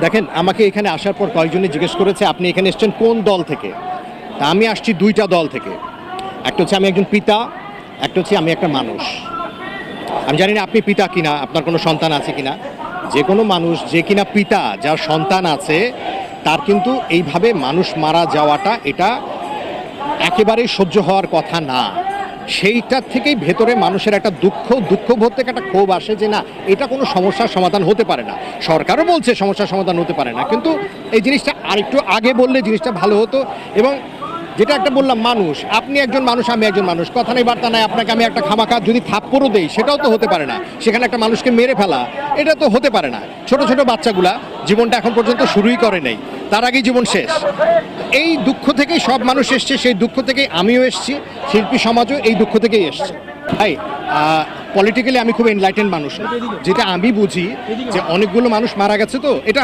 দেখেন, আমাকে এখানে আসার পর কয়েকজনই জিজ্ঞেস করেছে আপনি এখানে এসেছেন কোন দল থেকে। তা আমি আসছি দুইটা দল থেকে। একটা হচ্ছে আমি একজন পিতা, একটা হচ্ছে আমি একটা মানুষ। আমি জানি না আপনি পিতা কিনা, আপনার কোনো সন্তান আছে কিনা। যে কোনো মানুষ যে কিনা পিতা, যার সন্তান আছে, তার কিন্তু এইভাবে মানুষ মারা যাওয়াটা এটা একেবারেই সহ্য হওয়ার কথা না। সেইটার থেকেই ভেতরে মানুষের একটা দুঃখবোধ থেকে একটা ক্ষোভ আসে যে না, এটা কোনো সমস্যার সমাধান হতে পারে না। সরকারও বলছে সমস্যার সমাধান হতে পারে না, কিন্তু এই জিনিসটা আরেকটু আগে বললে জিনিসটা ভালো হতো। এবং যেটা একটা বললাম, মানুষ, আপনি একজন মানুষ, আমি একজন মানুষ, কথা নেই বার্তা নাই, আপনাকে আমি একটা খামাখা যদি থাপ্পড়ও দেই সেটাও তো হতে পারে না। সেখানে একটা মানুষকে মেরে ফেলা, এটা তো হতে পারে না। ছোট ছোট বাচ্চাগুলা জীবনটা এখন পর্যন্ত শুরুই করে নেই, তার আগেই জীবন শেষ। এই দুঃখ থেকেই সব মানুষ এসছে, সেই দুঃখ থেকেই আমিও এসছি, শিল্পী সমাজও এই দুঃখ থেকেই এসছে। ভাই, পলিটিক্যালি আমি খুব এনলাইটেন্ড মানুষ না। যেটা আমি বুঝি যে অনেকগুলো মানুষ মারা গেছে, তো এটা